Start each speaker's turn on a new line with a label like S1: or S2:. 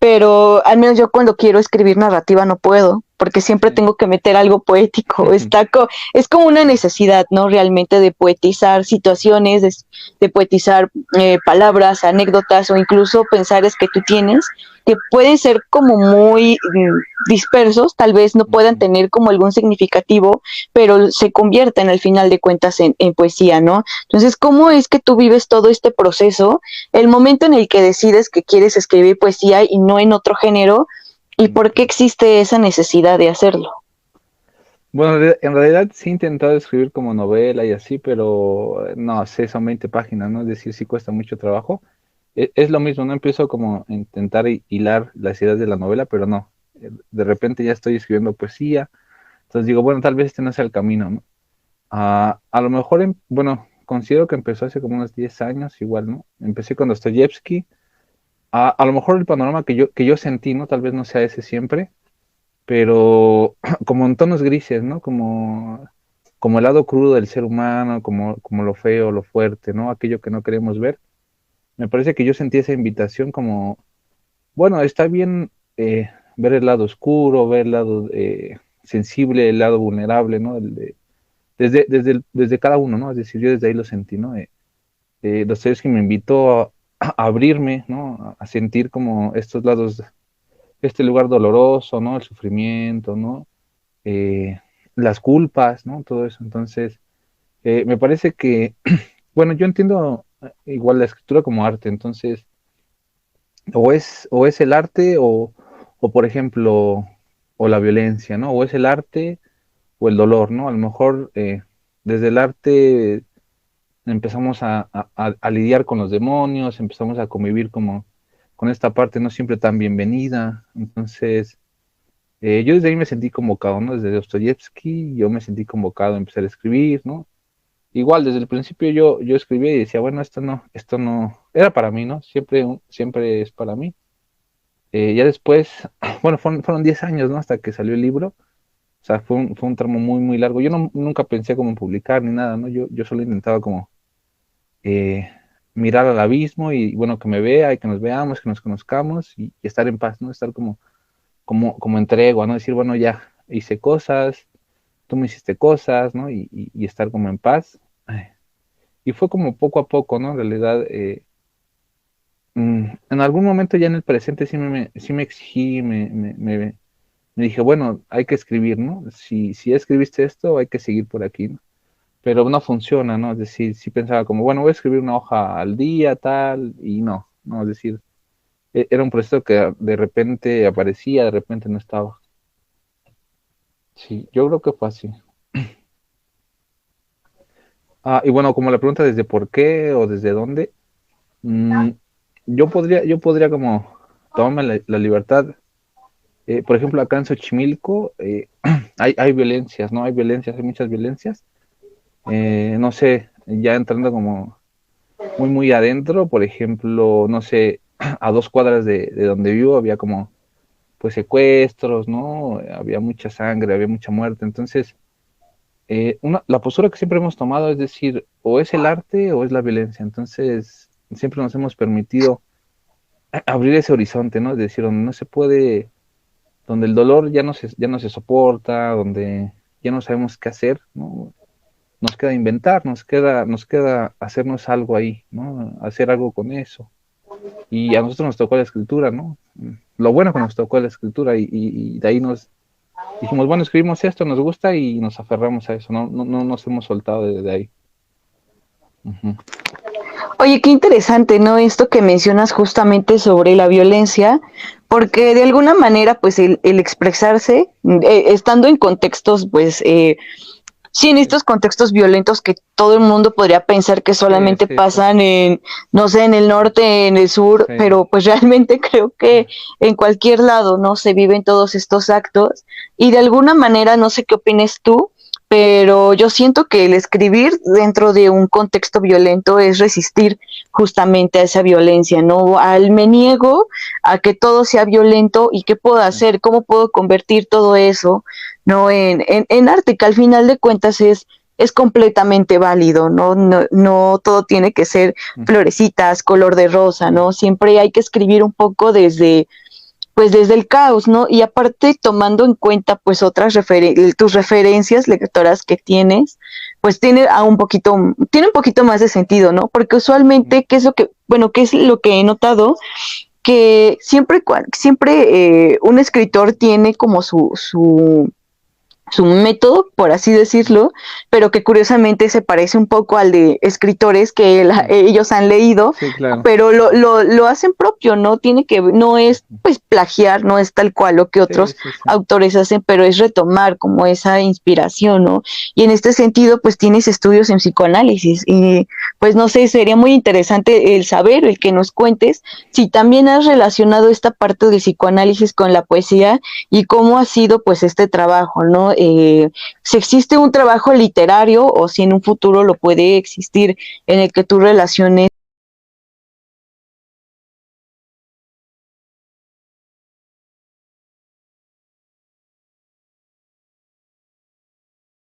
S1: pero al menos yo cuando quiero escribir narrativa no puedo, porque siempre
S2: Sí.
S1: tengo que meter algo poético. Es como una necesidad, ¿no? Realmente de poetizar situaciones, de poetizar palabras, anécdotas o incluso pensares que tú tienes, que pueden ser como muy dispersos, tal vez no puedan
S2: Ujú.
S1: tener como algún significativo, pero se convierten al final de cuentas en poesía, ¿no? Entonces, ¿cómo es que tú vives todo este proceso? El momento en el que decides que quieres escribir poesía y no en otro género, ¿y por qué existe esa necesidad de hacerlo?
S2: Bueno, en realidad sí he intentado escribir como novela y así, pero no sé, son 20 páginas, ¿no? Es decir, sí cuesta mucho trabajo. Es lo mismo, no empiezo como a intentar hilar las ideas de la novela, pero no. De repente ya estoy escribiendo poesía, entonces digo, bueno, tal vez este no sea el camino, ¿no? A lo mejor, bueno, considero que empezó hace como unos 10 años, igual, ¿no? Empecé con Dostoyevsky. A lo mejor el panorama que yo sentí, ¿no? Tal vez no sea ese siempre, pero como en tonos grises, ¿no? Como el lado crudo del ser humano, como lo feo, lo fuerte, ¿no? Aquello que no queremos ver. Me parece que yo sentí esa invitación como, bueno, está bien ver el lado oscuro, ver el lado sensible, el lado vulnerable, ¿no? Desde cada uno, ¿no? Es decir, yo desde ahí lo sentí, ¿no? Dostoyevsky me invitó a abrirme, ¿no? A sentir como estos lados, este lugar doloroso, ¿no? El sufrimiento, ¿no? Eh, las culpas, ¿no? Todo eso. Entonces, me parece que, bueno, yo entiendo igual la escritura como arte, entonces, o es el arte o, por ejemplo, o la violencia, ¿no? O es el arte o el dolor, ¿no? A lo mejor desde el arte empezamos a lidiar con los demonios, empezamos a convivir como con esta parte no siempre tan bienvenida. Entonces, yo desde ahí me sentí convocado, ¿no? Desde Dostoyevsky, yo me sentí convocado a empezar a escribir, ¿no? Igual, desde el principio yo escribía y decía, bueno, esto no, era para mí, ¿no? Siempre es para mí. Ya después, bueno, fueron 10 años, ¿no? Hasta que salió el libro. O sea, fue un tramo muy, muy largo. Yo nunca pensé como en publicar ni nada, ¿no? Yo solo intentaba como eh, mirar al abismo y, bueno, que me vea y que nos veamos, que nos conozcamos y estar en paz, ¿no? Estar como en tregua, ¿no? Decir, bueno, ya hice cosas, tú me hiciste cosas, ¿no? Y estar como en paz. Y fue como poco a poco, ¿no? En realidad, en algún momento ya en el presente sí me exigí, me dije, bueno, hay que escribir, ¿no? Si ya escribiste esto, hay que seguir por aquí, ¿no? Pero no funciona, ¿no? Es decir, sí pensaba como, bueno, voy a escribir una hoja al día, tal, y no, es decir, era un proceso que de repente aparecía, de repente no estaba. Sí, yo creo que fue así. Y bueno, como la pregunta desde por qué o desde dónde, mm, yo podría como tomarme la libertad. Por ejemplo, acá en Xochimilco hay violencias, ¿no? Hay muchas violencias. No sé, ya entrando como muy, muy adentro, por ejemplo, no sé, a 2 cuadras de donde vivo había como, pues, secuestros, ¿no? Había mucha sangre, había mucha muerte. Entonces, la postura que siempre hemos tomado es decir, o es el arte o es la violencia. Entonces, siempre nos hemos permitido abrir ese horizonte, ¿no? Es decir, donde no se puede, donde el dolor ya no se soporta, donde ya no sabemos qué hacer, ¿no? Nos queda inventar, nos queda hacernos algo ahí, ¿no? Hacer algo con eso. Y a nosotros nos tocó la escritura, ¿no? Lo bueno que nos tocó la escritura y de ahí nos dijimos, bueno, escribimos esto, nos gusta y nos aferramos a eso, no nos hemos soltado de ahí. Ujú.
S1: Oye, qué interesante, ¿no? Esto que mencionas justamente sobre la violencia, porque de alguna manera, pues el expresarse, estando en contextos, pues, sí, en estos contextos violentos que todo el mundo podría pensar que
S2: Sí,
S1: solamente
S2: sí, sí,
S1: pasan en, no sé, en el norte, en el sur,
S2: sí.
S1: pero pues realmente creo que en cualquier lado, ¿no? Se viven todos estos actos y de alguna manera, no sé qué opines tú, pero yo siento que el escribir dentro de un contexto violento es resistir justamente a esa violencia, ¿no? Al me niego a que todo sea violento y qué puedo
S2: Sí.
S1: hacer, cómo puedo convertir todo eso, ¿no? En arte, que al final de cuentas es completamente válido, ¿no? No todo tiene que ser
S2: Mm,
S1: florecitas, color de rosa,
S2: mm,
S1: ¿no? Siempre hay que escribir un poco desde pues desde el caos, ¿no? Y aparte tomando en cuenta pues tus referencias lectoras que tienes, pues tiene un poquito más de sentido, ¿no? Porque usualmente, qué es lo que he notado? Que siempre un escritor tiene como su método, por así decirlo, pero que curiosamente se parece un poco al de escritores que ellos han leído,
S2: Sí, claro.
S1: pero lo hacen propio, no es pues plagiar, no es tal cual lo que
S2: Sí,
S1: otros
S2: sí, sí.
S1: autores hacen, pero es retomar como esa inspiración, ¿no? Y en este sentido, pues tienes estudios en psicoanálisis y pues no sé, sería muy interesante el saber, el que nos cuentes si también has relacionado esta parte del psicoanálisis con la poesía y cómo ha sido pues este trabajo, ¿no? Si existe un trabajo literario o si en un futuro lo puede existir en el que tú relaciones